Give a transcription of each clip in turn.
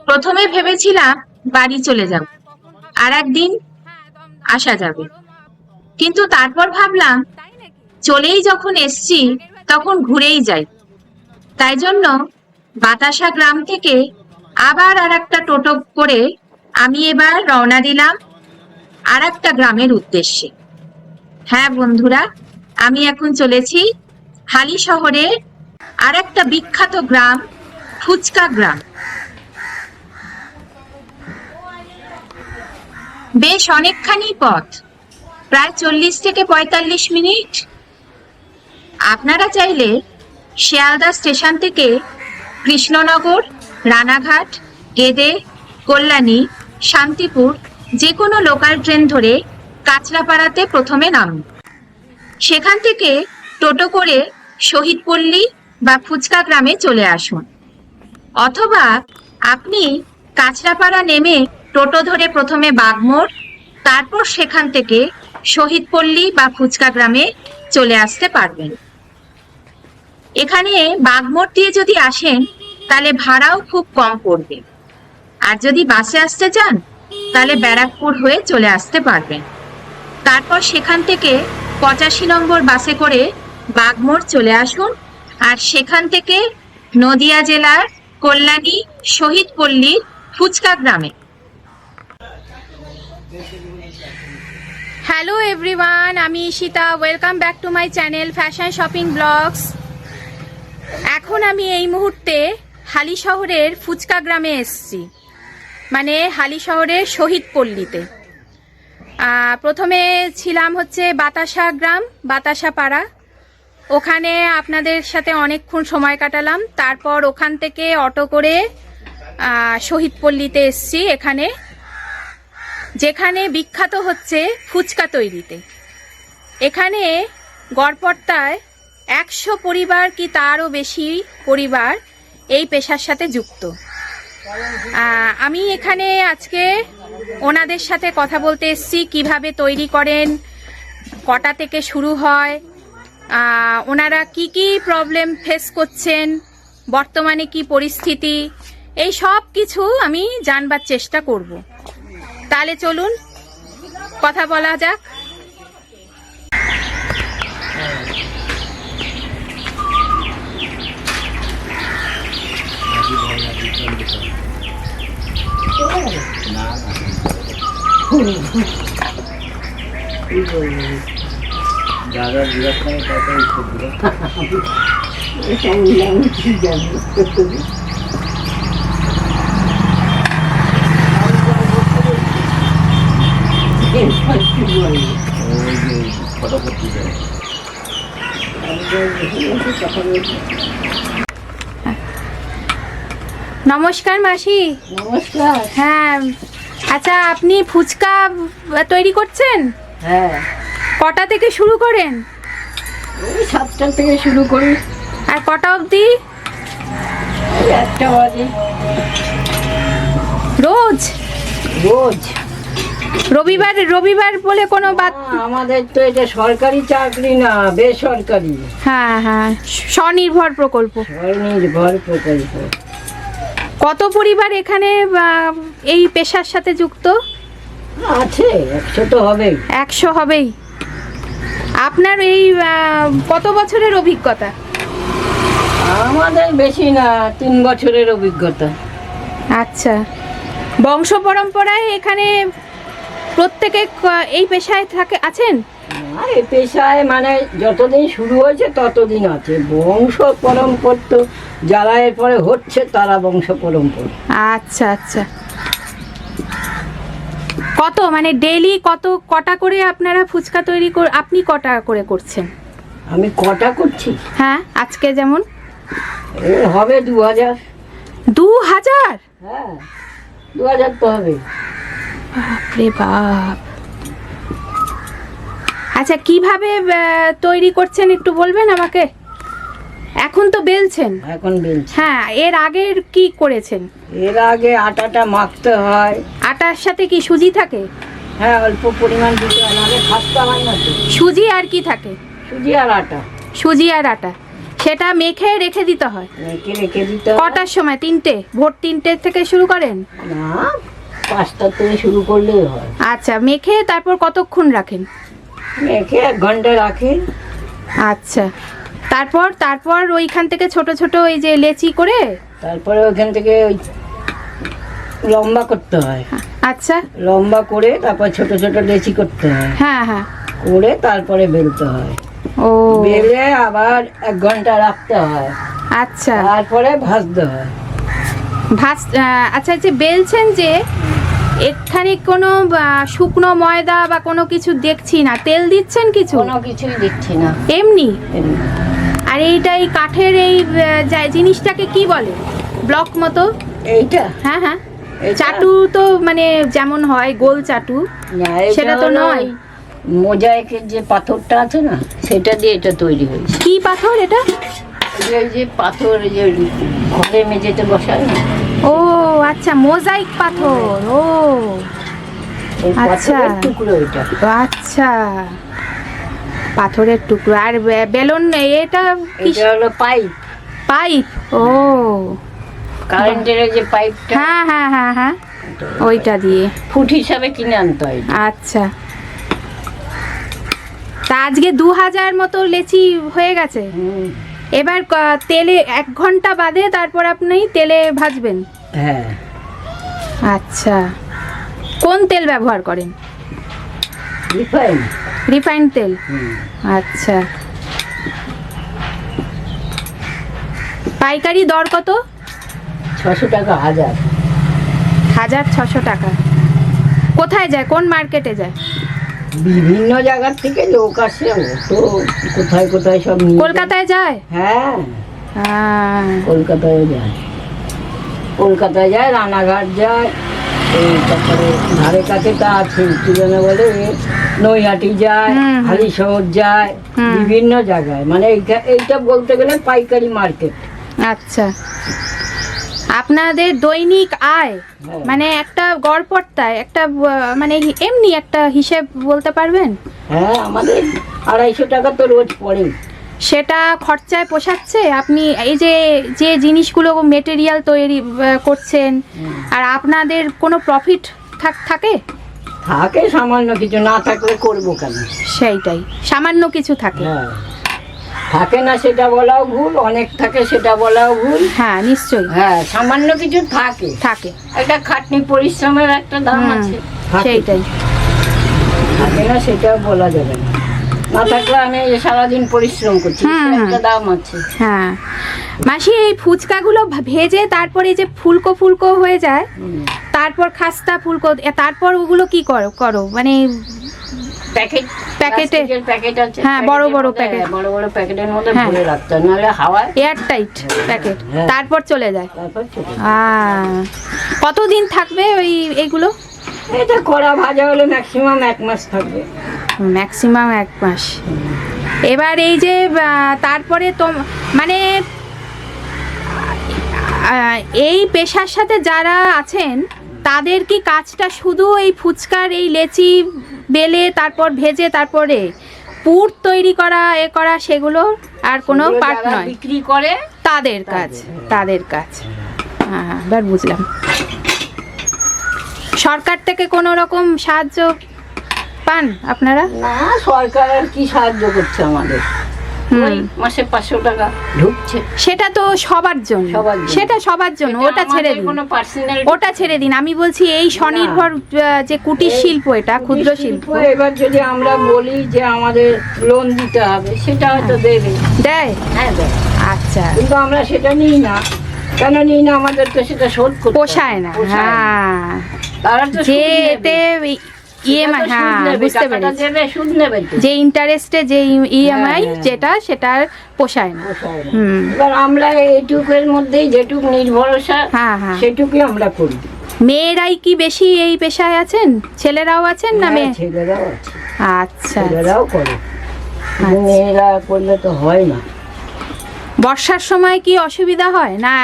প্রথমে ভেবেছিলাম বাড়ি চলে যাব, আর একদিন আসা যাবে, কিন্তু তারপর ভাবলাম চলেই যখন এসছি তখন ঘুরেই যাই। তাই জন্য বাতাসা গ্রাম থেকে আবার আর একটা টোটো করে আমি এবার রওনা দিলাম আর একটা গ্রামের উদ্দেশ্যে। হ্যাঁ বন্ধুরা, আমি এখন চলেছি হালি শহরের আর একটা বিখ্যাত গ্রাম, ফুচকা গ্রাম। বেশ অনেকখানি পথ, প্রায় 40 থেকে 45 মিনিট। আপনারা চাইলে শিয়ালদা স্টেশন থেকে কৃষ্ণনগর, রানাঘাট, গেদে, কল্যাণী, শান্তিপুর যে কোনো লোকাল ট্রেন ধরে কাঁচরাপাড়াতে প্রথমে নামুন। সেখান থেকে টোটো করে শহীদপল্লী বা ফুচকা গ্রামে চলে আসুন, অথবা আপনি কাঁচরাপাড়া নেমে টোটো ধরে প্রথমে বাগমোড়, তারপর সেখান থেকে শহীদপল্লী বা ফুচকা গ্রামে চলে আসতে পারবেন। এখানে বাগমোড় দিয়ে যদি আসেন তাহলে ভাড়াও খুব কম পড়বে, আর যদি বাসে আসতে চান তাহলে ব্যারাকপুর হয়ে চলে আসতে পারবেন। তারপর সেখান থেকে 85 নম্বর বাসে করে বাগমোড় চলে আসুন, আর সেখান থেকে নদিয়া জেলার কল্যাণী শহীদপল্লীর ফুচকা গ্রামে। হ্যালো এভরিওয়ান, আমি Ishita. Welcome back to my channel fashion shopping blogs. এখন আমি এই মুহূর্তে হালি শহরের ফুচকা গ্রামে এসেছি, মানে হালি শহরের শহীদপল্লীতে। প্রথমে ছিলাম হচ্ছে বাতাসা গ্রাম, বাতাসা পাড়া। ওখানে আপনাদের সাথে অনেকক্ষণ সময় কাটালাম। তারপর ওখান থেকে অটো করে শহীদপল্লীতে এসেছি, এখানে যেখানে বিখ্যাত হচ্ছে ফুচকা তৈরিতে। এখানে গড়পড়তায় 100 পরিবার কি তারও বেশি পরিবার এই পেশার সাথে যুক্ত। আমি এখানে আজকে ওনাদের সাথে কথা বলতে এসেছি, কিভাবে তৈরি করেন, কটা থেকে শুরু হয়, ওনারা কি কি প্রবলেম ফেস করছেন, বর্তমানে কি পরিস্থিতি, এই সব কিছু আমি জানবার চেষ্টা করব। তাহলে চলুন কথা বলা যাক। নমস্কার মাসি। নমস্কার। হ্যাঁ, আচ্ছা আপনি ফুচকা তৈরি করছেন? হ্যাঁ। কটা থেকে শুরু করেন? ওই 7টা থেকে শুরু করি। আর কটা অবধি? 1টা বাজে। রোজ? রোজ। রবিবার বলে কোনো বাদ? আমাদের তো এটা সরকারি চাকরি না, বেসরকারি। হ্যাঁ হ্যাঁ, স্বনির্ভর প্রকল্প। স্বনির্ভর প্রকল্প। কত পরিবার এখানে এই পেশার সাথে যুক্ত আছে? 100 তো হবেই। 100 হবেই। আপনার এই কত বছরের অভিজ্ঞতা? আমাদের বেশি না, 3 বছরের অভিজ্ঞতা। আচ্ছা, বংশ পরম্পরায় এখানে প্রত্যেকে এই পেশায় আছেন? আর এই পেশায় মানে যতদিন শুরু হয়েছে ততদিন আছে। বংশ পরম্পরা তো যারা এরপরে হচ্ছে তারা বংশ পরম্পরা। আচ্ছা আচ্ছা। কত মানে ডেইলি কটা করে আপনারা ফুচকা তৈরি আপনি কটা করে করছেন? আমি কটা করছি? হ্যাঁ, আজকে যেমন হবে 2000। 2000? হ্যাঁ, 2000 তো হবে। বাপরে বাপ। আচ্ছা, কিভাবে তৈরি করছেন একটু বলবেন আমাকে? এখন তো বেলছেন। এখন বেলছি। হ্যাঁ, এর আগের কি করেছেন? এর আগে আটাটা মাখতে হয়। আটার সাথে কি সুজি থাকে? হ্যাঁ, অল্প পরিমাণ দিতে হয়, নাহলে খাস্তা হয় না তো। সুজি আর কি থাকে? সুজি আর আটা। সুজি আর আটা। সেটা মেখে রেখে দিতে হয়। মেখে রেখে দিতে হয়। কটার সময়? 3টে, ভোর 3টে থেকে শুরু করেন? না, 5টা থেকে শুরু করলেই হয়। আচ্ছা, মেখে তারপর কতক্ষণ রাখেন? মেখে 1 ঘন্টা রাখি। আচ্ছা, তারপর তারপর ওইখান থেকে ছোট ছোট এই যে লেচি করে তারপরে ওইখান থেকে ওই লম্বা করতে হয়। আচ্ছা, লম্বা করে তারপর ছোট ছোট লেচি করতে হয়, হ্যাঁ হ্যাঁ, করে তারপরে বেলতে হয়। ও বেলে আবার 1 ঘন্টা রাখতে হয়, আচ্ছা। তারপরে ভাজতে হয়। আচ্ছা, যে বেলছেন যে এখানে কোনো শুকনো ময়দা বা কোনো কিছু দেখছি না, তেল দিচ্ছেন কিছু? কোনো কিছুই দিচ্ছি না, এমনি। এমনি। আর এইটা এই কাঠের এই জিনিসটাকে কি বলে? ব্লক মতো? এইটা হ্যাঁ হ্যাঁ, এটা- চাটু তো মানে যেমন হয় গোল চাটু, না, এটা সেটা তো হলো নয়। মোজাইকের যে পাথরটা আছে না, সেটা দিয়ে এটা তৈরি হয়েছে। কি পাথর এটা? এই যে পাথর, এই যে ঘরে মেঝেতে বসায় না, ও আচ্ছা, মোজাইক পাথর। ও এই আচ্ছা। পাথরের টুকরো এটা। আচ্ছা, পাথরের টুকরো। আর বেলুন এটা কি? এটা হলো পাইপ, পাইপ। ও কারেন্টের যে পাইপটা, হ্যাঁ হ্যাঁ হ্যাঁ হ্যাঁ, ওইটা দিয়ে। ফুট হিসাবে কিনে আনতে হয়। আচ্ছা, তা আজকে 2000 মতো লেচি হয়ে গেছে। হুম, এবার তেলে 1 ঘন্টা বাদে তারপর আপনি তেলে ভাজবেন? হ্যাঁ। আচ্ছা, কোন তেল ব্যবহার করেন? রিফাইন। রিফাইন্ড তেল। আচ্ছা, পাইকারি দর কত? 600 টাকা হাজার। 1600 টাকা। কোথায় যায়? কোন মার্কেটে যায়? বিভিন্ন জায়গার থেকে লোক আসে, ও তো কোথায় কোথায় সব নিয়ে যায়। কলকাতায় যায়? হ্যাঁ, আহ, কলকাতায় যায়, কলকাতায় যায়, রানাঘাট যায়, এই তারপরে ধারে কাছে তা আছে কি যেন বলে, নৈহাটি যায়, হুম। হালিশহর যায়, হুম। বিভিন্ন জায়গায়। মানে এইটা বলতে গেলে পাইকারি মার্কেট। আচ্ছা, আপনাদের দৈনিক আয় হ্যাঁ। মানে একটা গড়পড়তায় একটা মানে এমনি একটা হিসেব বলতে পারবেন? হ্যাঁ, আমাদের 250 টাকা তো রোজ পড়ে। সেটা খরচায় পোষাচ্ছে? আপনি এই যে যে জিনিসগুলো মেটেরিয়াল তৈরি করছেন, আর আপনাদের কোনো প্রফিট থাকে? থাকে সামান্য কিছু, না থাকলে করবো কেন? সেইটাই, সামান্য কিছু থাকে। হ্যাঁ, থাকে না সেটা বলাও ভুল, অনেক থাকে সেটা বলাও ভুল। হ্যাঁ নিশ্চয়ই হ্যাঁ, সামান্য কিছু থাকে। থাকে। একটা খাটনি পরিশ্রমের একটা দাম হুম, আছে। থাকে। সেইটাই। থাকে না সেটাও বলা যাবে না। না থাকলে আমি এই যে সারাদিন পরিশ্রম করছি, হুম, এটার একটা দাম আছে। হ্যাঁ মাসি, এই ফুচকাগুলো ভেজে তারপরে যে ফুলকো ফুলকো হয়ে যায়, হুম। তারপর খাস্তা ফুলকো, তারপর ওগুলো কি করো মানে? প্যাকেটে প্যাকেটে? প্যাকেট আছে, হ্যাঁ, বড় প্যাকেটের বড় মধ্যে, প্যাকেট। বড় বড় প্যাকেটের মধ্যে হ্যাঁ। ভরে রাখতে হয়, নাহলে হাওয়ায় এয়ারটাইট প্যাকেট, হ্যাঁ। তারপর চলে যায়। তারপর চলে যায়। কতদিন থাকবে ওই এগুলো? এটা কড়া ভাজা হলে ম্যাক্সিমাম 1 মাস থাকবে। ম্যাক্সিমাম 1 মাস। এবার এই যে তারপরে তো মানে এই পেশার সাথে যারা আছেন তাদের কি কাজটা শুধু এই ফুচকার এই লেচি বেলে তারপর ভেজে তারপরে পুর তৈরি করা সেগুলো আর কোনো সেগুলো পার্ট যারা নয়? বিক্রি করে তাদের কাজ, তাদের কাজ। হ্যাঁ, এবার বুঝলাম। সরকার থেকে কোনো রকম সাহায্য পান আপনারা? না, সরকার আর কি সাহায্য করছে আমাদের? ওই মাসে 500 টাকা ঢুকছে। সেটা তো সবার জন্য, সবার জন্য। সেটা সবার জন্য, এটা ওটা ছেড়ে আমাদের দিন। কোনো পার্সোনাল ওটা ছেড়ে দিন। আমি বলছি এই স্বনির্ভর যে কুটির শিল্প, এটা ক্ষুদ্র শিল্প এবার যদি আমরা বলি যে আমাদের লোন দিতে হবে, সেটা হয়তো দেবে, দেয়। হ্যাঁ দেয়, আচ্ছা, কিন্তু আমরা সেটা নিই না। কেন নিই না? আমাদের তো সেটা শোধ করতে হবে। পোষায় না। পোষায় না। হ্যাঁ, তারা তো যে সুদ নেবে। এতে সেটা তো সুদ হ্যাঁ নেবে, বুঝতে টাকাটা পেরেছি, দেবে, সুদ নেবে তো। যে ইন্টারেস্টে যে ইএমআই হ্যাঁ। সেটার পোষায় না। পোষায় না। হুম। এবার আমরা এইটুকের মধ্যেই যেটুক নির্ভরসা, হ্যাঁ হ্যাঁ। সেটুকুই আমরা করি। মেয়েরাই কি বেশি এই পেশায় আছেন? ছেলেরাও আছেন না? হ্যাঁ, মেয়ে? ছেলেরাও আছে, আচ্ছা, ছেলেরাও করে। আচ্ছা। মেয়েরা করলে তো হয় না। বর্ষার সময় কি অসুবিধা হয় না?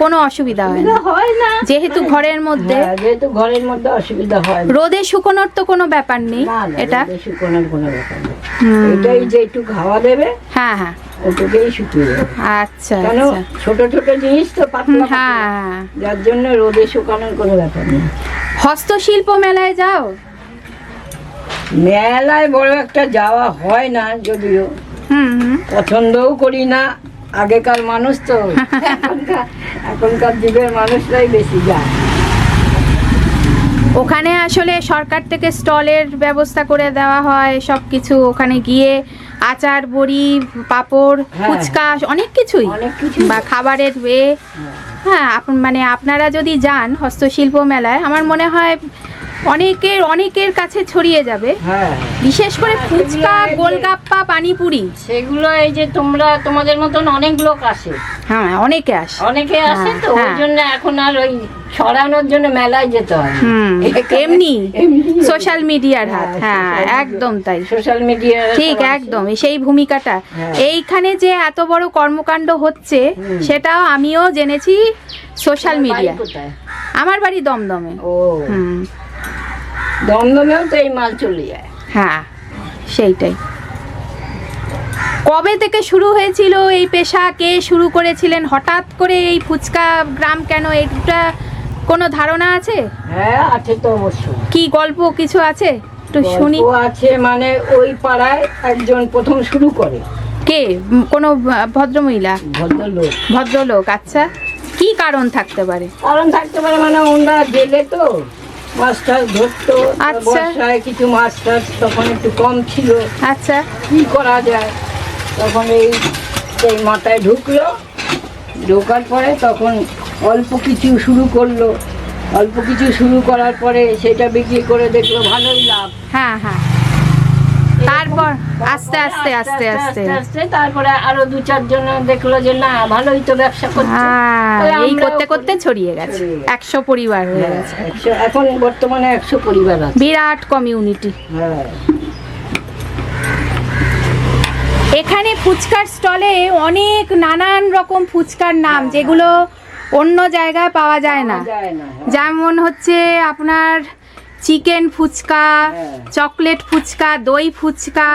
কোনো অসুবিধা হয় না, হয় না, যেহেতু ঘরের মধ্যে? হ্যাঁ, যেহেতু ঘরের মধ্যে অসুবিধা হয় না। রোদে শুকোনোর তো কোনো ব্যাপার নেই না, না, এটা? রোদে শুকোনোর কোনো ব্যাপার নেই। হুম। এটাই যেটুক হাওয়া দেবে, হ্যাঁ হ্যাঁ, ওটুকেই শুকিয়ে যাবে। আচ্ছা কেন আচ্ছা। ছোট ছোট জিনিস তো পাতলা পাতলা, হ্যাঁ, যার জন্য রোদে শুকানোর কোনো ব্যাপার নেই। হস্তশিল্প মেলায় যাও? মেলায় বড় একটা যাওয়া হয় না, যদিও হুম। পছন্দও করি না। আগেকার মানুষ তো, এখনকার যুগের মানুষরাই বেশি যায়। ওখানে আসলে সরকার থেকে স্টলের ব্যবস্থা করে দেওয়া হয় সব কিছু, ওখানে গিয়ে আচার, বড়ি, পাঁপড়, হ্যাঁ। ফুচকা, অনেক কিছুই, অনেক কিছু। বা খাবারের হ্যাঁ মানে আপনারা যদি যান হস্তশিল্প মেলায়, আমার মনে হয় অনেকের কাছে ছড়িয়ে যাবে। হ্যাঁ, বিশেষ করে ফুচকা, সেগুলো এই যে- গোলগাপ্পা, পানিপুরি। সেগুলো এই যে তোমাদের মতন অনেক লোক আসে, হ্যাঁ, অনেকে আসে। অনেকে আসে, তো ওই হ্যাঁ। জন্য এখন আর ওই সরানোর জন্য মেলায় যেতে হয় না। হুম, এখানে এমনি সোশ্যাল মিডিয়ার হাত। হ্যাঁ, একদম তাই, সোশ্যাল মিডিয়া ঠিক একদম সেই ভূমিকাটা। হ্যাঁ। এইখানে যে এত বড় কর্মকাণ্ড হচ্ছে সেটাও আমিও জেনেছি সোশ্যাল মিডিয়া। আমার বাড়ি দমদমে। ও, হুম, দমদমেও তো এই মাল চলে যায়। হ্যাঁ সেইটাই। কবে থেকে শুরু হয়েছিল এই পেশা, কে শুরু করেছিলেন, হঠাৎ করে এই ফুচকা গ্রাম কেন, এটা কোনো ধারণা আছে? হ্যাঁ, আছে তো অবশ্যই। কি গল্প কিছু আছে একটু শুনি। গল্প আছে, মানে ওই পাড়ায় একজন প্রথম শুরু করে। কে? কোনো ভদ্রমহিলা, ভদ্রলোক। ভদ্রলোক? আচ্ছা, কি কারণ থাকতে পারে? কারণ থাকতে পারে, মানে ওনারা জেলে তো মাছ টাছ ধরতো। আচ্ছা। বর্ষায় কিছু মাছ টাছ তখন একটু কম ছিল, আচ্ছা, কি করা যায়, তখন এই মাথায় ঢুকলো। ঢোকার পরে তখন অল্প কিছু শুরু করলো। অল্প কিছু শুরু করার পরে সেটা বিক্রি করে দেখলো ভালোই লাভ। হ্যাঁ হ্যাঁ। তারপর আস্তে আস্তে আস্তে আস্তে আস্তে তারপরে আরো 2-4 জন দেখলো যে না, ভালোই তো ব্যবসা করছে। হ্যাঁ, তাহলে এই আমরাও করতে করতে করি। ছড়িয়ে গেছে, ছড়িয়ে গেছে। 100 পরিবার হয়ে হ্যাঁ, গেছে। 100 এখন বর্তমানে 100 পরিবার আছে। বিরাট কমিউনিটি। হ্যাঁ, এখানে ফুচকার স্টলে অনেক নানান রকম ফুচকার নাম, যেগুলো অন্য জায়গায় পাওয়া যায় না। যায় না। হ্যাঁ। যেমন হচ্ছে আপনার চিকেন ফুচকা, হ্যাঁ। চকলেট ফুচকা, দই ফুচকা,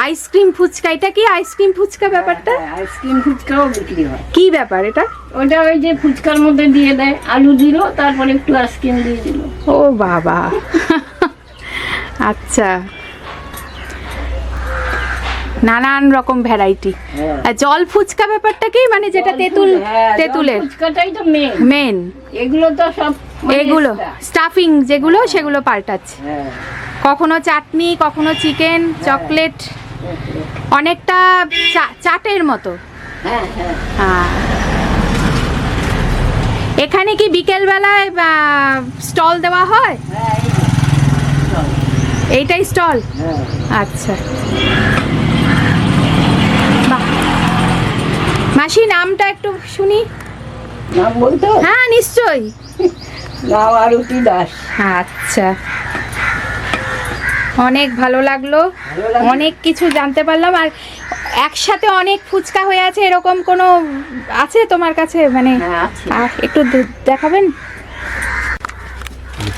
আইসক্রিম ফুচকা। এটা কি আইসক্রিম ফুচকা ব্যাপারটা? হ্যাঁ, আইসক্রিম ফুচকাও বিক্রি হয়। কি ব্যাপার এটা? ওটা ওই যে ফুচকার মধ্যে দিয়ে দেয়, আলু দিল, তারপরে একটু আইসক্রিম দিয়ে দিল। ও বাবা, আচ্ছা, নানান রকম ভ্যারাইটি। হ্যাঁ। আর জল ফুচকা ব্যাপারটা কি, মানে যেটা তেঁতুলের ফুচকাটাই তো মেন। মেন, এগুলো তো সব মানে এগুলো extra। স্টাফিং যেগুলো সেগুলো পাল্টাচ্ছে, হ্যাঁ, কখনো চাটনি, কখনো চিকেন, চকলেট, অনেকটা চাটের মতো। হ্যাঁ, হ্যাঁ। হ্যাঁ। এখানে কি বিকেল বেলায় স্টল দেওয়া হয়? হ্যাঁ, এইটাই স্টল? হ্যাঁ। আচ্ছা, বাহ। মাসি, নামটা একটু শুনি। নাম বলতো? হ্যাঁ, নিশ্চয়ই। নাম আরতি দাস। আচ্ছা, অনেক ভালো লাগলো, ভালো লাগলো। অনেক কিছু জানতে পারলাম। আর একসাথে অনেক ফুচকা হয়ে আছে, এরকম কোনো আছে তোমার কাছে? মানে হ্যাঁ, আছে। একটু দেখাবেন?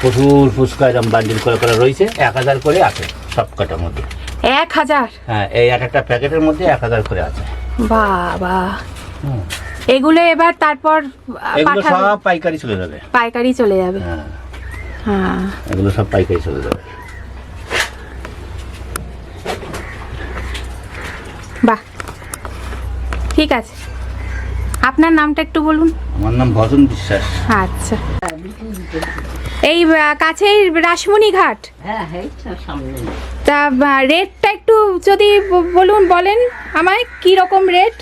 প্রচুর ফুচকা এরকম বান্ডিল করে করে রয়েছে, 1000 করে আছে সব কটার মধ্যে। 1000? হ্যাঁ, এই একটা প্যাকেটের মধ্যে 1000 করে আছে। বাবা, হুম। এগুলো এবার তারপর এগুলো পাঠাবে? সব পাইকারি চলে যাবে। পাইকারি চলে যাবে? হ্যাঁ, হ্যাঁ। এগুলো সব পাইকারি চলে যাবে। বাহ, ঠিক আছে। আপনার নামটা একটু বলুন। আমার নাম ভজন বিশ্বাস। আচ্ছা, এই কাছেই রাসমণি ঘাট। হ্যাঁ, হ্যাঁ, সামনে। তা রেটটা একটু যদি বলেন আমায়, কি রকম রেট?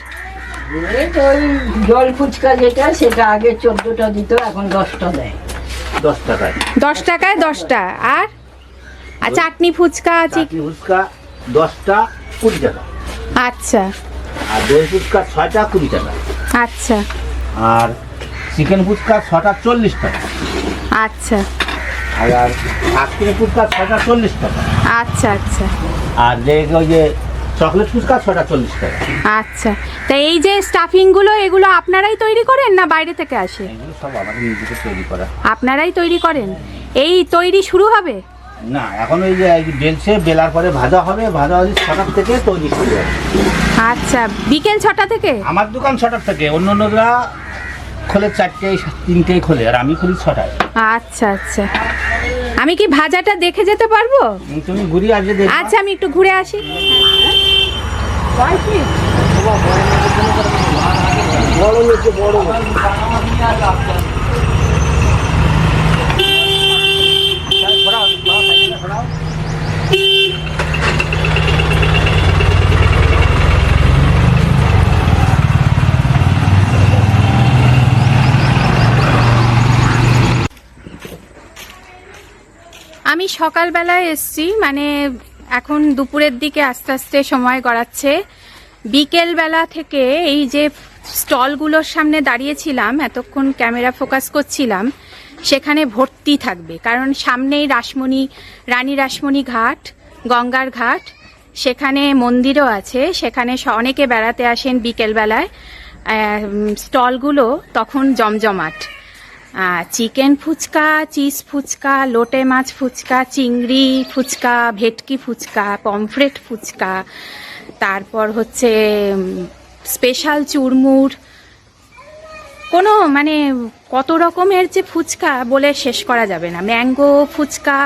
ওই জল ফুচকা যেটা, সেটা আগে 14টা দিত, এখন 10টা দেয়। 10 টাকায় 10 টাকায় 10টা। আর চাটনি ফুচকা আছে? চাটনি ফুচকা 10টা 20 টাকা। আচ্ছা আর দই ফুচকা 6টা 20 টাকা। আচ্ছা আর চিকেন ফুচকা 6টা 40 টাকা। আচ্ছা আর আইসক্রিম ফুচকা 6টা 40 টাকা। আচ্ছা আচ্ছা আর ওই যে চকলেট ফুচকা 6টা 40 টাকা। আচ্ছা। তা এই যে স্টাফিংগুলো, এগুলো আপনারাই তৈরি করেন না বাইরে থেকে আসে? এগুলো সব আমাদের নিজেদের তৈরি করা। আপনারাই তৈরি করেন? এই তৈরি শুরু হবে? না, এখন ওই যে বেলছে, বেলার পরে ভাজা হবে, ভাজা হলে 6টা থেকে তৈরি শুরু হবে। আচ্ছা, বিকেল 6টা থেকে? আমার দোকান 6টার থেকে, অন্যরা খোলে 4টে 3টেই খোলে, আর আমি খুলি 6টায়। আচ্ছা আচ্ছা, আমি কি ভাজাটা দেখে যেতে পারবো? তুমি ঘুরি আসবে দেখবে। আচ্ছা, আমি একটু ঘুরে আসি। বড় লোকে বড় আমি সকালবেলায় এসছি, মানে এখন দুপুরের দিকে আস্তে আস্তে সময় গড়াচ্ছে। বিকেলবেলা থেকে এই যে স্টলগুলোর সামনে দাঁড়িয়েছিলাম, এতক্ষণ ক্যামেরা ফোকাস করছিলাম, সেখানে ভর্তি থাকবে, কারণ সামনেই রানী রাসমণি ঘাট, গঙ্গার ঘাট, সেখানে মন্দিরও আছে, সেখানে অনেকে বেড়াতে আসেন বিকেলবেলায়। স্টলগুলো তখন জমজমাট। চিকেন ফুচকা, চিজ ফুচকা, লোটে মাছ ফুচকা, চিংড়ি ফুচকা, ভেটকি ফুচকা, পমফ্রেট ফুচকা, তারপর হচ্ছে স্পেশাল চুরমুর, কোনো মানে কত রকমের যে ফুচকা বলে শেষ করা যাবে না। ম্যাঙ্গো ফুচকা,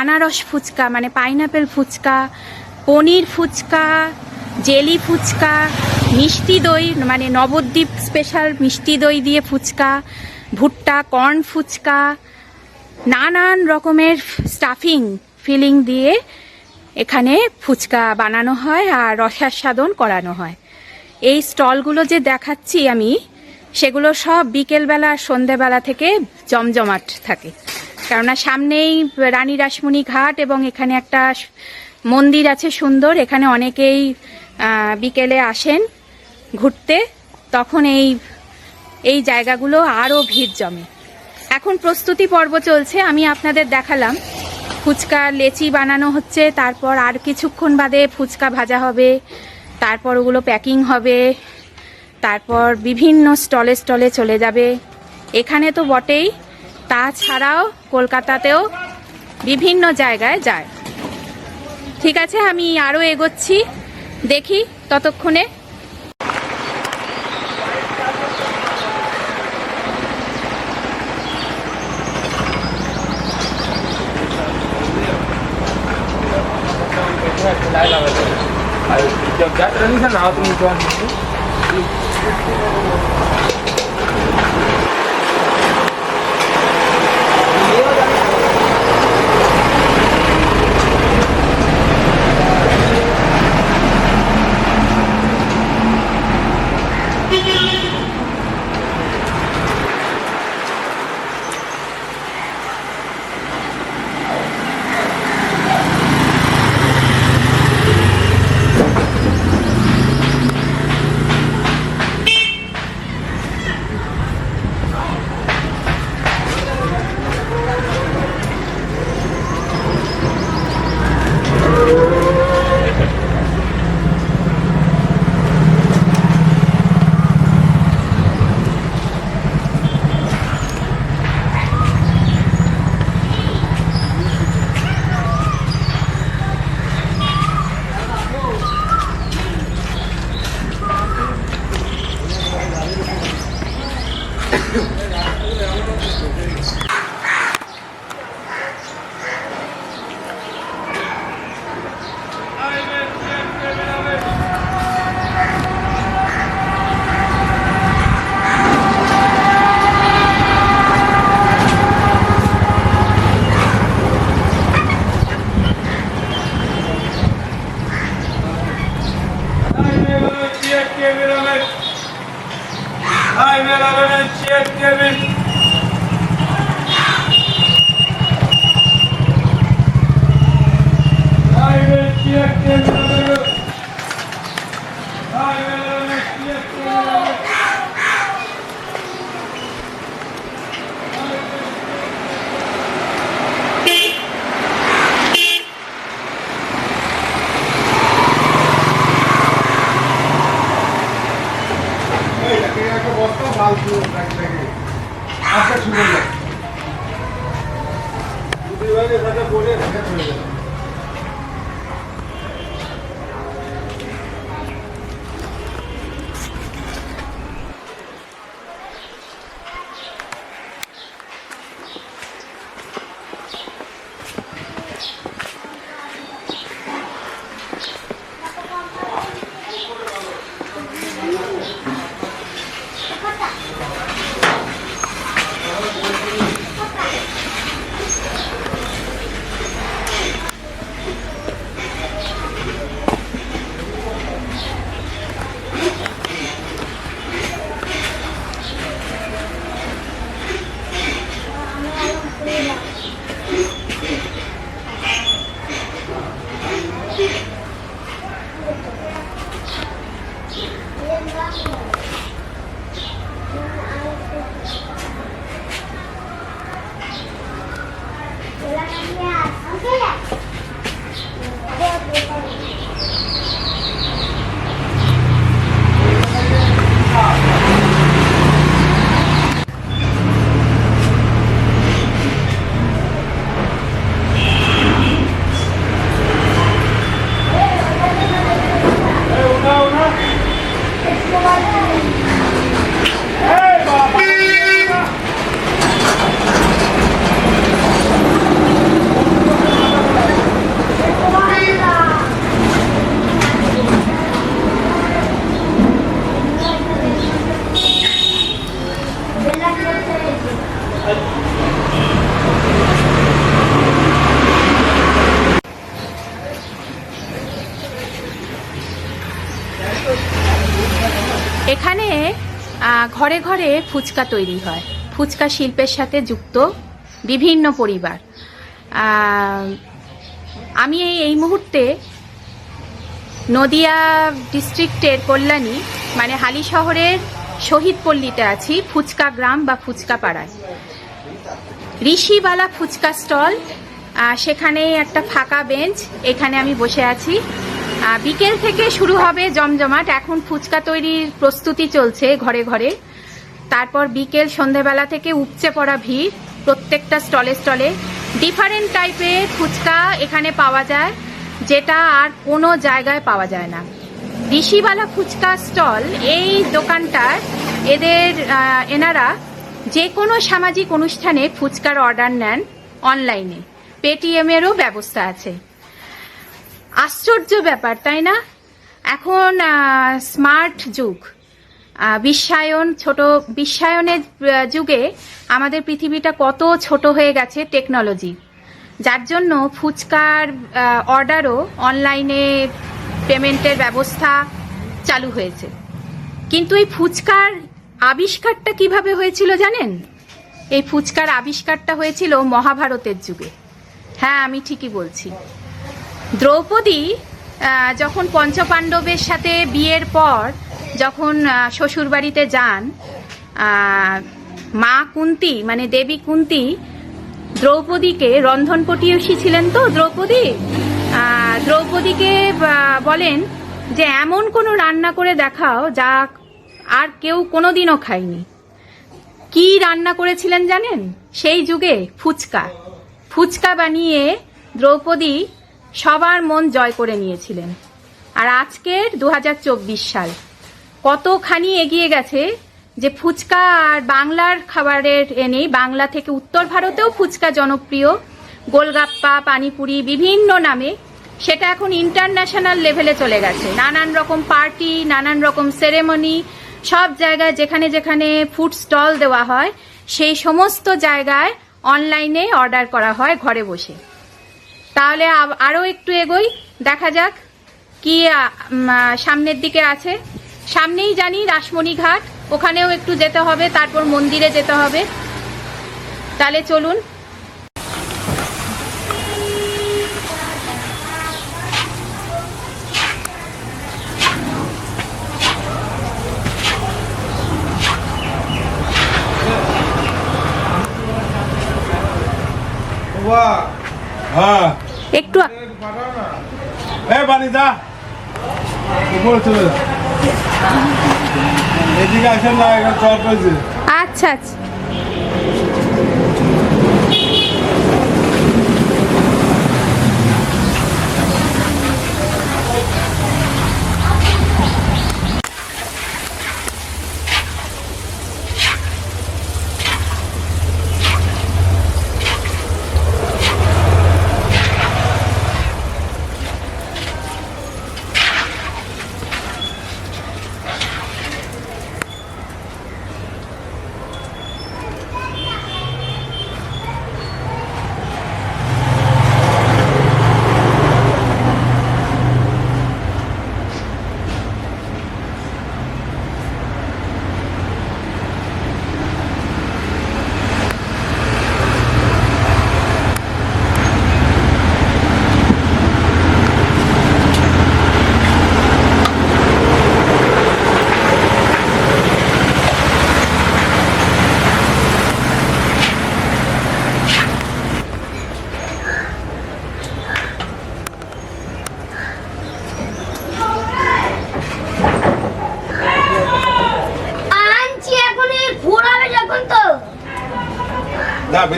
আনারস ফুচকা মানে পাইনাপেল ফুচকা, পনির ফুচকা, জেলি ফুচকা, মিষ্টি দই মানে নবদ্বীপ স্পেশাল মিষ্টি দই দিয়ে ফুচকা, ভুট্টা কর্ন ফুচকা, নানান রকমের স্টাফিং ফিলিং দিয়ে এখানে ফুচকা বানানো হয় আর রসাস্বাদন করানো হয়। এই স্টলগুলো যে দেখাচ্ছি আমি, সেগুলো সব বিকেলবেলা আর সন্ধেবেলা থেকে জমজমাট থাকে, কেননা সামনেই রানী রাসমণি ঘাট এবং এখানে একটা মন্দির আছে সুন্দর, এখানে অনেকেই বিকেলে আসেন ঘুরতে, তখন এই জায়গাগুলো আরও ভিড় জমে। এখন প্রস্তুতি পর্ব চলছে, আমি আপনাদের দেখালাম ফুচকা লেচি বানানো হচ্ছে, তারপর আর কিছুক্ষণ বাদে ফুচকা ভাজা হবে, তারপর ওগুলো প্যাকিং হবে, তারপর বিভিন্ন স্টলে স্টলে চলে যাবে। এখানে তো বটেই, তাছাড়াও কলকাতাতেও বিভিন্ন জায়গায় যায়। ঠিক আছে, আমি আরও এগোচ্ছি, দেখি ততক্ষণে। এখানে ঘরে ঘরে ফুচকা তৈরি হয়, ফুচকা শিল্পের সাথে যুক্ত বিভিন্ন পরিবার। আমি এই মুহূর্তে নদিয়া ডিস্ট্রিক্টের কল্যাণী মানে হালি শহরের শহীদ পল্লীতে আছি, ফুচকা গ্রাম বা ফুচকা পাড়ায়। ঋষিবালা ফুচকা স্টল, সেখানে একটা ফাঁকা বেঞ্চ, এখানে আমি বসে আছি। বিকেল থেকে শুরু হবে জমজমাট। এখন ফুচকা তৈরির প্রস্তুতি চলছে ঘরে ঘরে। তারপর বিকেল সন্ধেবেলা থেকে উপচে পড়া ভিড় প্রত্যেকটা স্টলে স্টলে। ডিফারেন্ট টাইপের ফুচকা এখানে পাওয়া যায়, যেটা আর কোনো জায়গায় পাওয়া যায় না। ঋষিবালা ফুচকা স্টল, এই দোকানটার এনারা যে কোনো সামাজিক অনুষ্ঠানে ফুচকার অর্ডার নেন অনলাইনে, পেটিএমেরও ব্যবস্থা আছে। আশ্চর্য ব্যাপার, তাই না? এখন স্মার্ট যুগ, বিশ্বায়নের যুগে আমাদের পৃথিবীটা কত ছোট হয়ে গেছে টেকনোলজি, যার জন্য ফুচকার অর্ডারও অনলাইনে পেমেন্টের ব্যবস্থা চালু হয়েছে। কিন্তু এই ফুচকার আবিষ্কারটা কিভাবে হয়েছিল জানেন? এই ফুচকার আবিষ্কারটা হয়েছিল মহাভারতের যুগে। হ্যাঁ, আমি ঠিকই বলছি। দ্রৌপদী যখন পঞ্চপাণ্ডবের সাথে বিয়ের পর যখন শ্বশুরবাড়িতে যান, মা কুন্তী মানে দেবী কুন্তী দ্রৌপদীকে রন্ধনপটীয়সী ছিলেন তো দ্রৌপদীকে বলেন যে এমন কোনো রান্না করে দেখাও যা আর কেউ কোনোদিনও খায়নি। কি রান্না করেছিলেন জানেন? সেই যুগে ফুচকা বানিয়ে দ্রৌপদী সবার মন জয় করে নিয়েছিলেন। আর আজকের 2024 সাল কতখানি এগিয়ে গেছে যে ফুচকা আর বাংলার খাবারের নেই। বাংলা থেকে উত্তর ভারতেও ফুচকা জনপ্রিয়, গোলগাপ্পা, পানিপুরি বিভিন্ন নামে। সেটা এখন ইন্টারন্যাশনাল লেভেলে চলে গেছে। নানান রকম পার্টি, নানান রকম সেরেমনি, সব জায়গায় যেখানে যেখানে ফুড স্টল দেওয়া হয়, সেই সমস্ত জায়গায় অনলাইনে অর্ডার করা হয় ঘরে বসে। তাহলে আরও একটু এগোই, দেখা যাক কি সামনের দিকে আছে। সামনেই জানি রাসমণি ঘাট, ওখানেও একটু যেতে হবে, তারপর মন্দিরে যেতে হবে। তাহলে চলুন। হ্যাঁ, একটু বানিদা উপরে চলে যা, এদিকে আসেন না, এখানে চল পেয়েছে। আচ্ছা আচ্ছা।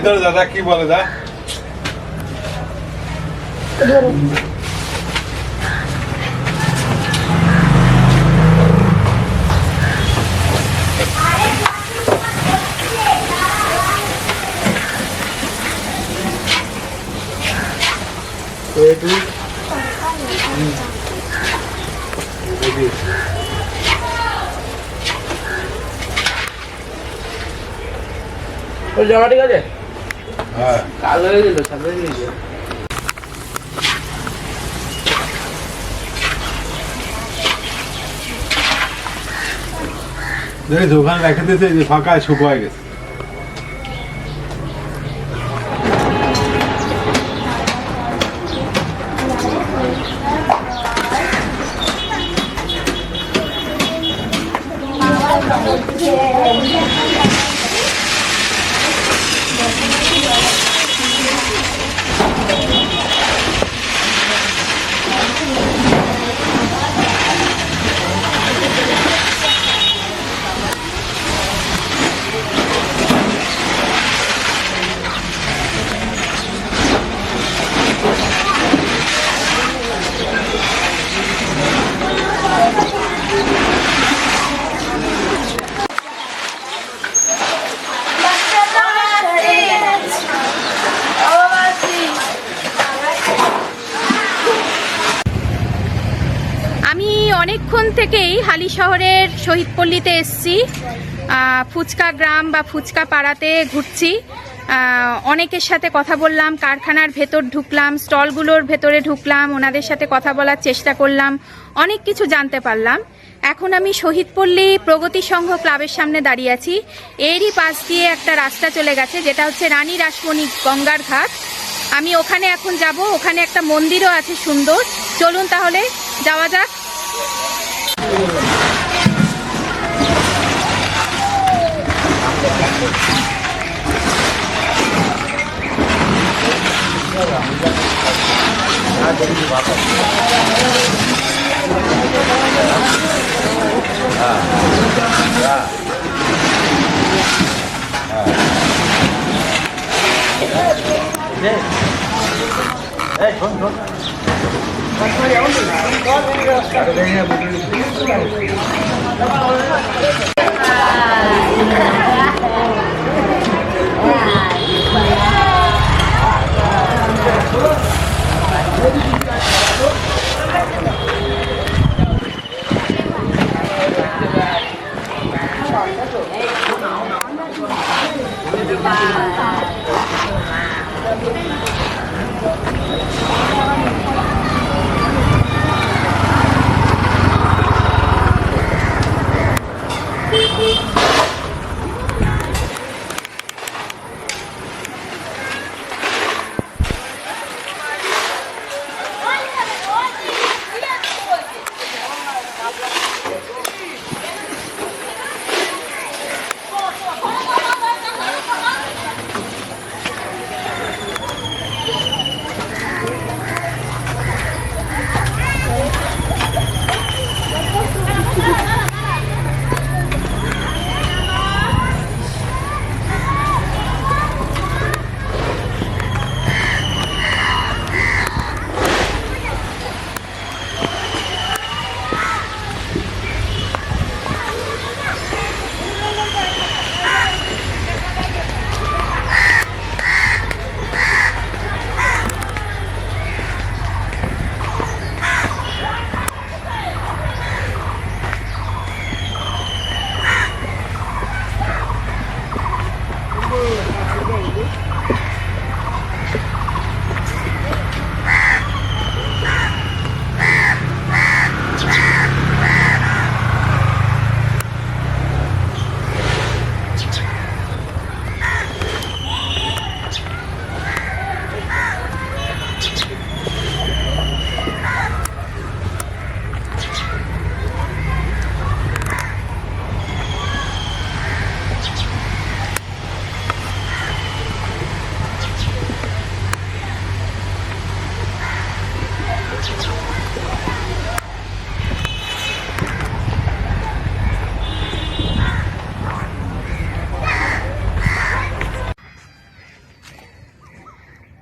ভিতরে দাদা কি বলে দা ওই জায়গা ঠিক আছে হ্যাঁ কালো হয়ে গেল সামনে নিয়ে গেল দেখি ওখানে রেখে দিয়েছে যে ফাঁকা শুকোয় গেছে আমি অনেকক্ষণ থেকেই হালি শহরের শহীদপল্লীতে এসছি, ফুচকা গ্রাম বা ফুচকা পাড়াতে ঘুরছি। অনেকের সাথে কথা বললাম, কারখানার ভেতর ঢুকলাম, স্টলগুলোর ভেতরে ঢুকলাম, ওনাদের সাথে কথা বলার চেষ্টা করলাম, অনেক কিছু জানতে পারলাম। এখন আমি শহীদপল্লী প্রগতি সংঘ ক্লাবের সামনে দাঁড়িয়ে আছি। এরই পাশ দিয়ে একটা রাস্তা চলে গেছে যেটা হচ্ছে রানী রাসমণি গঙ্গার ঘাট। আমি ওখানে এখন যাব, ওখানে একটা মন্দিরও আছে সুন্দর। চলুন তাহলে যাওয়া যাক।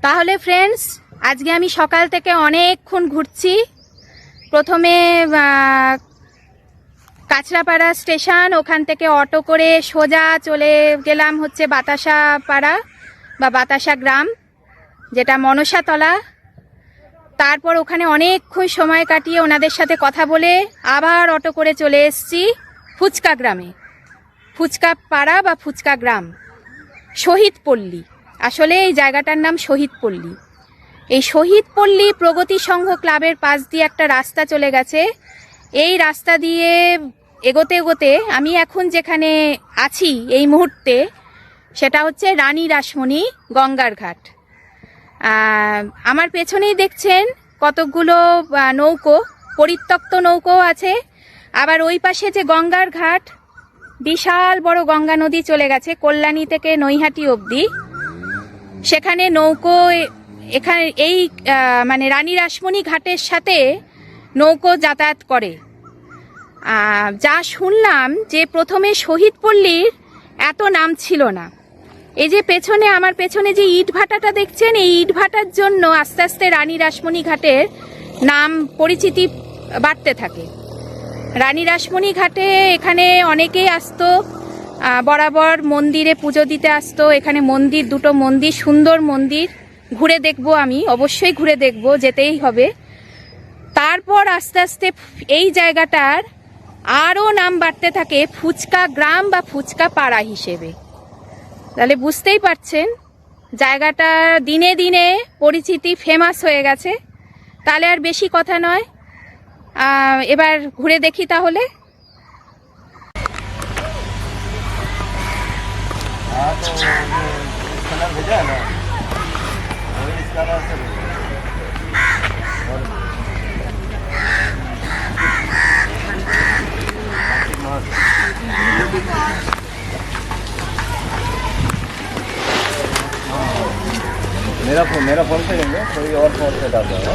তাহলে ফ্রেন্ডস, আজকে আমি সকাল থেকে অনেকক্ষণ ঘুরছি। প্রথমে কাঁচরাপাড়া স্টেশন, ওখান থেকে অটো করে সোজা চলে গেলাম হচ্ছে বাতাসা পাড়া বা বাতাসা গ্রাম, যেটা মনসাতলা। তারপর ওখানে অনেকক্ষণ সময় কাটিয়ে ওনাদের সাথে কথা বলে আবার অটো করে চলে এসেছি ফুচকা গ্রামে, ফুচকা পাড়া বা ফুচকা গ্রাম, শহীদ পল্লী। আসলে এই জায়গাটার নাম শহীদ পল্লী। এই শহীদ পল্লী প্রগতি সংঘ ক্লাবের পাশ দিয়ে একটা রাস্তা চলে গেছে। এই রাস্তা দিয়ে এগোতে এগোতে আমি এখন যেখানে আছি এই মুহূর্তে, সেটা হচ্ছে রানী রাসমণি গঙ্গার ঘাট। আমার পেছনেই দেখছেন কতকগুলো নৌকো, পরিত্যক্ত নৌকো আছে। আবার ওই পাশে যে গঙ্গার ঘাট, বিশাল বড় গঙ্গা নদী চলে গেছে কল্যাণী থেকে নৈহাটি অবধি। সেখানে নৌকো, এখানে এই মানে রানী রাসমণি ঘাটের সাথে নৌকো যাতায়াত করে। যা শুনলাম যে প্রথমে শহীদ পল্লীর এত নাম ছিল না। এই যে পেছনে, আমার পেছনে যে ইট ভাটাটা দেখছেন, এই ইট ভাটার জন্য আস্তে আস্তে রানী রাসমণি ঘাটের নাম পরিচিতি বাড়তে থাকে। রানী রাসমণি ঘাটে এখানে অনেকেই আসতো, বরাবর মন্দিরে পুজো দিতে আসতো। এখানে মন্দির, দুটো মন্দির, সুন্দর মন্দির, ঘুরে দেখবো, আমি অবশ্যই ঘুরে দেখবো, যেতেই হবে। তারপর আস্তে আস্তে এই জায়গাটার আরও নাম বাড়তে থাকে ফুচকা গ্রাম বা ফুচকা পাড়া হিসেবে। তাহলে বুঝতেই পারছেন জায়গাটা দিনে দিনে পরিচিতি ফেমাস হয়ে গেছে। তাহলে আর বেশি কথা নয়, এবার ঘুরে দেখি তাহলে। मेरा फोन से लेंगे, कोई और फोन से डाल दो।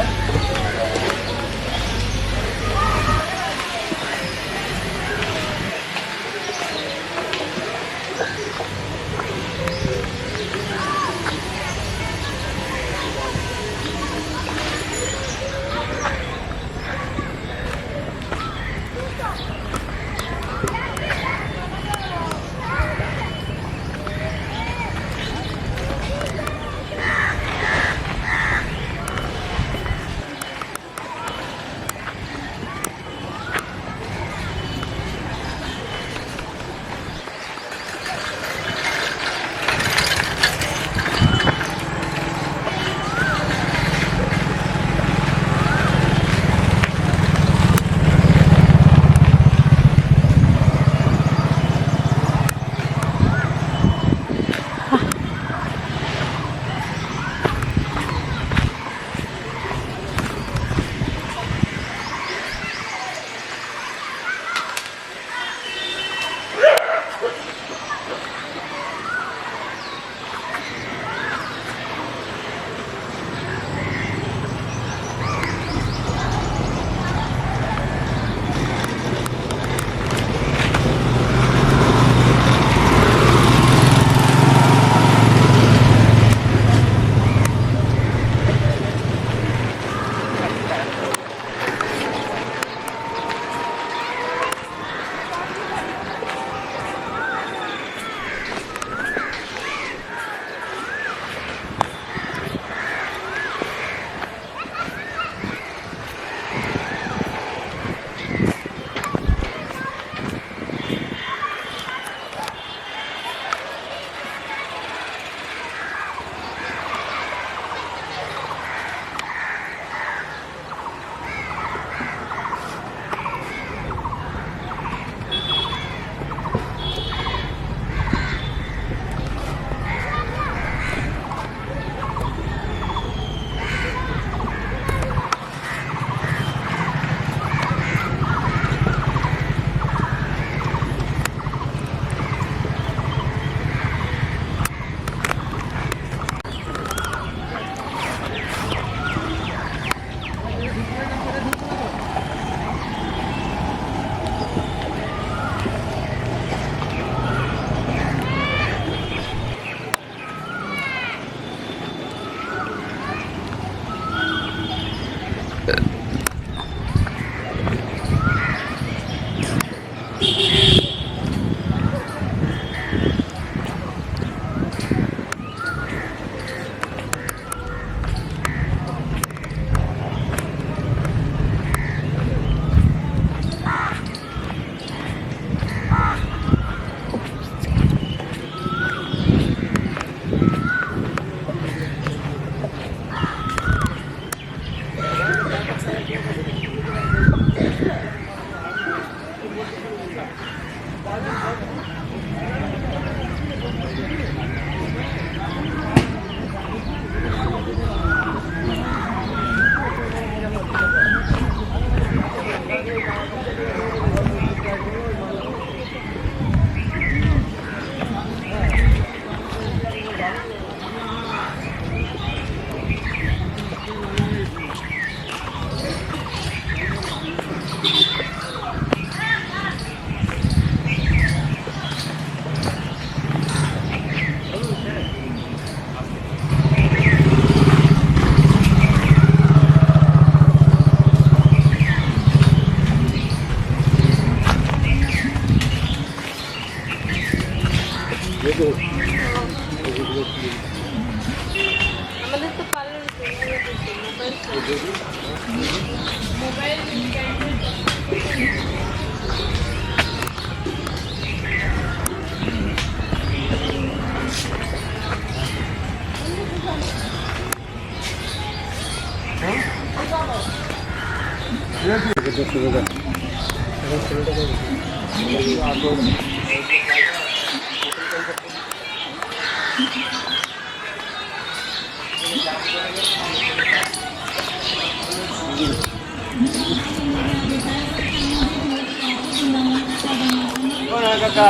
কাকা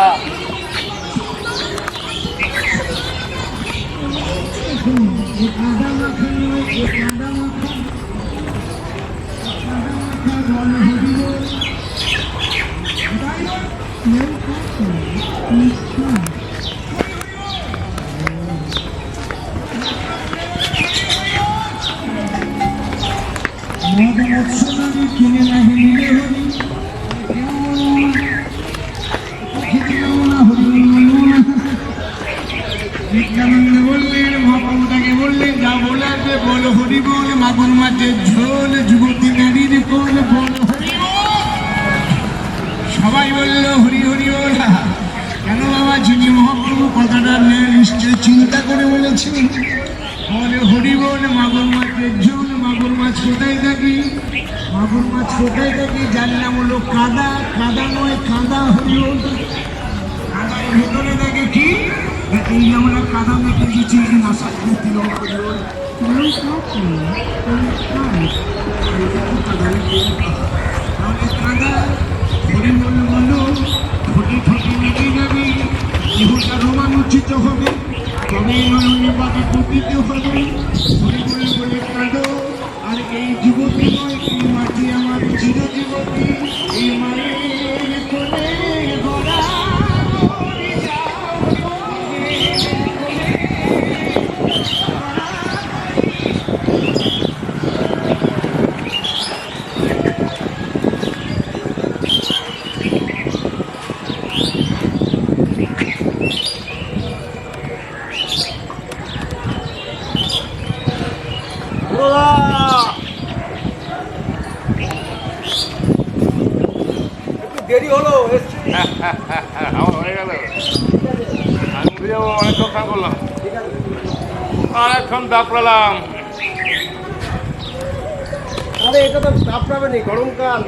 বললেন মহাপ্রভুটাকে বললেন যা বলার বলো হরি বল মাগুর মাঠের ঝোল যুবতী নারীর কোল বল হরি বল। সবাই বলল হরি হরি বল। কেন বাবা যিনি মহাপ্রভু কথাটা নিশ্চয় চিন্তা করে বলেছেন। বলে হরি বল মাগুর মাঠের ঝোল। মাগুর মাছ কোথায় থাকি? মাগুর মাছ কোথায় থাকি? যার নাম হলো কাদা। কাদা নয় কাদা হরি বল। কাদার ভেতরে থাকে কি? এই আমরা কাদা মেখে দিচ্ছি মশা দিল হরি বল। কাদা হরি বল বলো ঠোঁটে ঠোঁটে মেখে যাবে। দেহটা রোমাঞ্চিত হবে, তবে মাননীয় বাকি পতিত হবে। হরি বল বলে কাঁদো। আর এই যুবতী নয়, এই মাটি আমার চির যুবতী। এই মায়ের কোলে গড়া দেরি হলো আমার হয়ে গেল। আমি উঠে যাবো, অনেকক্ষণ কাজ করলাম, অনেকক্ষণ দাপড়ালাম। আরে এটা তো দাপড়াবে নি, গরমকাল।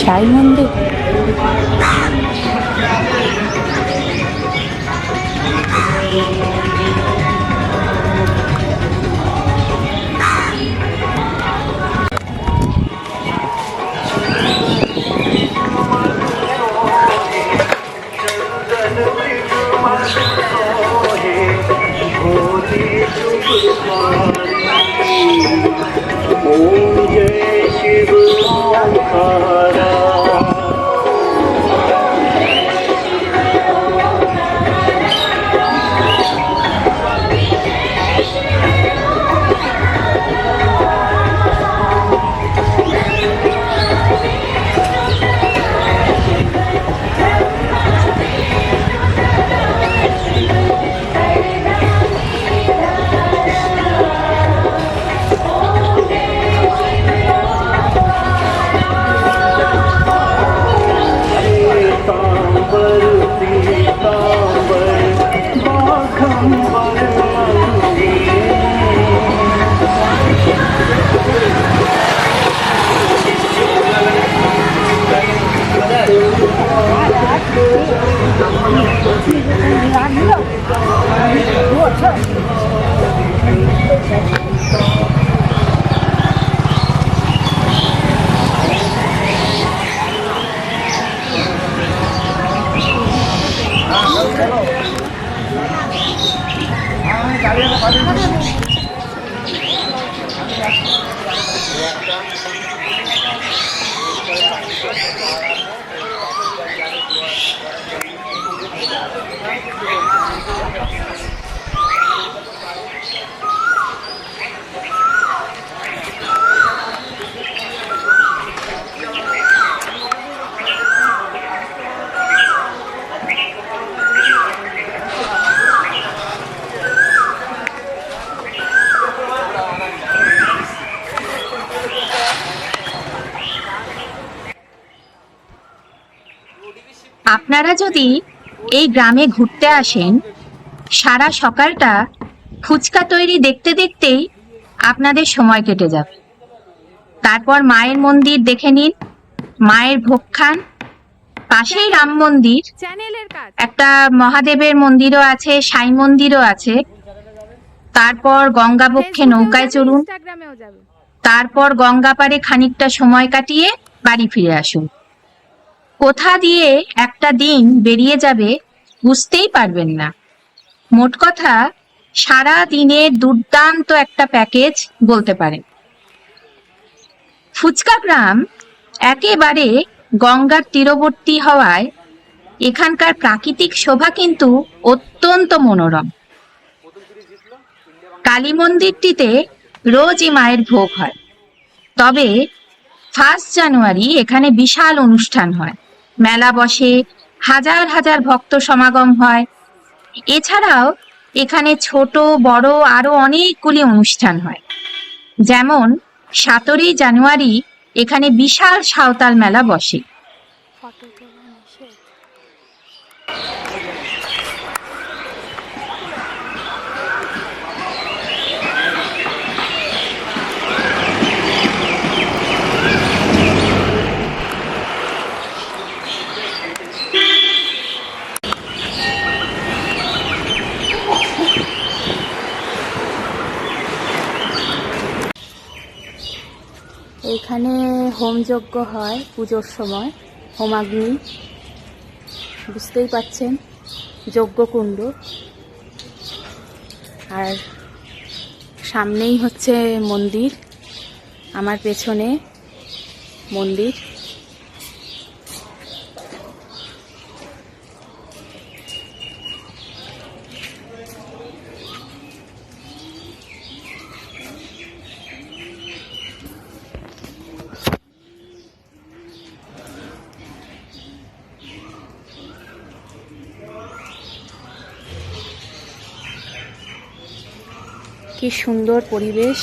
সাই মন্দির। আপনারা যদি এই গ্রামে ঘুরতে আসেন, সারা সকালটা ফুচকা তৈরি দেখতে দেখতেই আপনাদের সময় কেটে যাবে। তারপর মায়ের মন্দির দেখে নিন, মায়ের ভোগ খান। পাশেই রাম মন্দির, চ্যানেলের কাজ। একটা মহাদেবের মন্দিরও আছে, সাই মন্দিরও আছে। তারপর গঙ্গা বক্ষে নৌকায় চড়ুন, ইনস্টাগ্রামেও যাবে। তারপর গঙ্গা পাড়ে খানিকটা সময় কাটিয়ে বাড়ি ফিরে আসুন। কোথা দিয়ে একটা দিন বেরিয়ে যাবে বুঝতেই পারবেন না। মোট কথা, সারা দিনের দুর্দান্ত একটা প্যাকেজ বলতে পারেন। ফুচকা গ্রাম একেবারে গঙ্গার তীরবর্তী হওয়ায় এখানকার প্রাকৃতিক শোভা কিন্তু অত্যন্ত মনোরম। কালী মন্দিরটিতে রোজই মায়ের ভোগ হয়, তবে 1 জানুয়ারি এখানে বিশাল অনুষ্ঠান হয়, মেলা বসে, হাজার হাজার ভক্ত সমাগম হয়। এছাড়াও এখানে ছোট বড় আরো অনেকগুলি অনুষ্ঠান হয়। যেমন 17 জানুয়ারি এখানে বিশাল সাঁওতাল মেলা বসে। এখানে হোমযজ্ঞ হয় পুজোর সময়, হোমাগ্নি, বুঝতেই পাচ্ছেন, যজ্ঞকুণ্ড। আর সামনেই হচ্ছে মন্দির, আমার পেছনে মন্দির। কি সুন্দর পরিবেশ,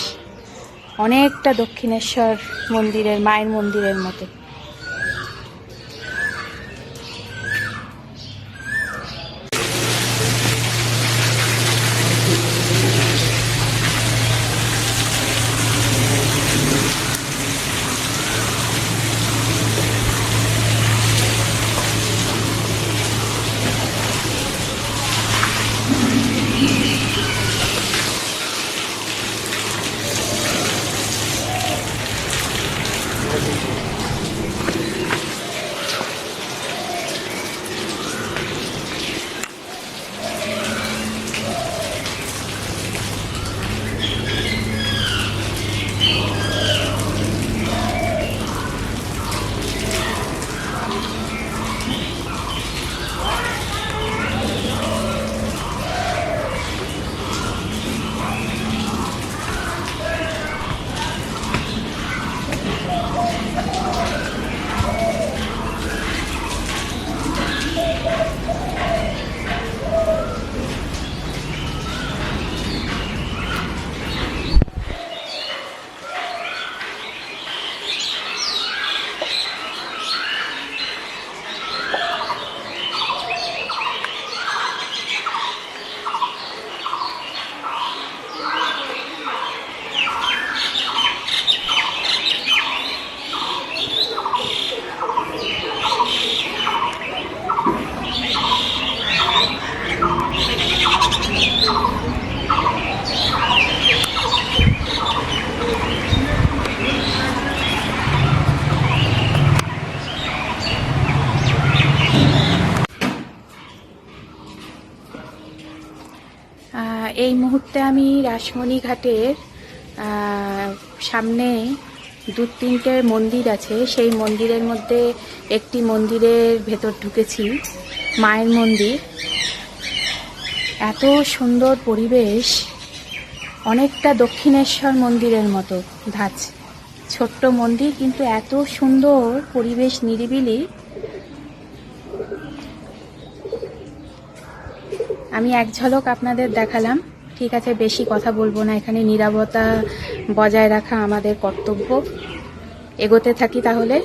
অনেকটা দক্ষিণেশ্বর মন্দিরের, মায়ের মন্দিরের মতো। এই মুহূর্তে আমি রাসমণি ঘাটের সামনে 2-3টে মন্দির আছে, সেই মন্দিরের মধ্যে একটি মন্দিরের ভেতর ঢুকেছি, মায়ের মন্দির। এত সুন্দর পরিবেশ, অনেকটা দক্ষিণেশ্বর মন্দিরের মতো ধাঁচ, ছোট্ট মন্দির কিন্তু এত সুন্দর পরিবেশ, নিরিবিলি। আমি এক ঝলক আপনাদের দেখালাম, ঠিক আছে, বেশি কথা বলবো না, এখানে নীরবতা বজায় রাখা আমাদের কর্তব্য। এগোতে থাকি তাহলে।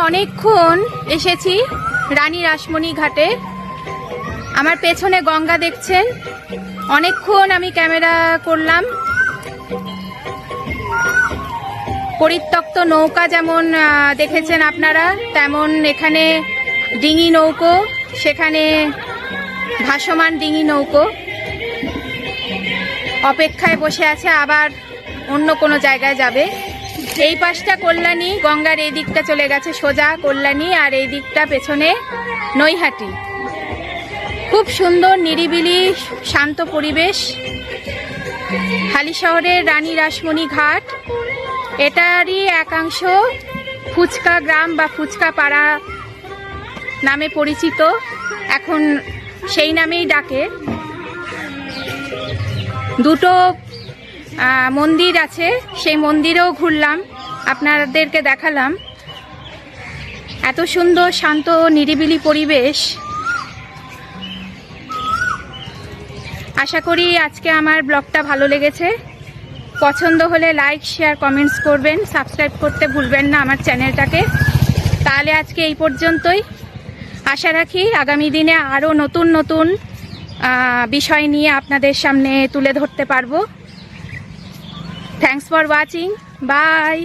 অনেকক্ষণ এসেছি রানী রাসমণি ঘাটে। আমার পেছনে গঙ্গা দেখছেন, অনেকক্ষণ আমি ক্যামেরা করলাম। পরিত্যক্ত নৌকা যেমন দেখেছেন আপনারা, তেমন এখানে ডিঙি নৌকো, সেখানে ভাসমান ডিঙি নৌকো অপেক্ষায় বসে আছে, আবার অন্য কোনো জায়গায় যাবে। এই পাশটা কল্যাণী, গঙ্গার এই দিকটা চলে গেছে সোজা কল্যাণী, আর এই দিকটা পেছনে নৈহাটি। খুব সুন্দর নিরিবিলি শান্ত পরিবেশ। হালিশহরের রানী রাসমণি ঘাট, এটারই একাংশ ফুচকা গ্রাম বা ফুচকা পাড়া নামে পরিচিত, এখন সেই নামেই ডাকে। দুটো মন্দির আছে, সেই মন্দিরেও ঘুরলাম, আপনাদেরকে দেখালাম। এত সুন্দর শান্ত নিরিবিলি পরিবেশ। আশা করি আজকে আমার ব্লগটা ভালো লেগেছে। পছন্দ হলে লাইক, শেয়ার, কমেন্টস করবেন, সাবস্ক্রাইব করতে ভুলবেন না আমার চ্যানেলটাকে। তাহলে আজকে এই পর্যন্তই। আশা রাখি আগামী দিনে আরও নতুন নতুন বিষয় নিয়ে আপনাদের সামনে তুলে ধরতে পারবো। Thanks for watching, by.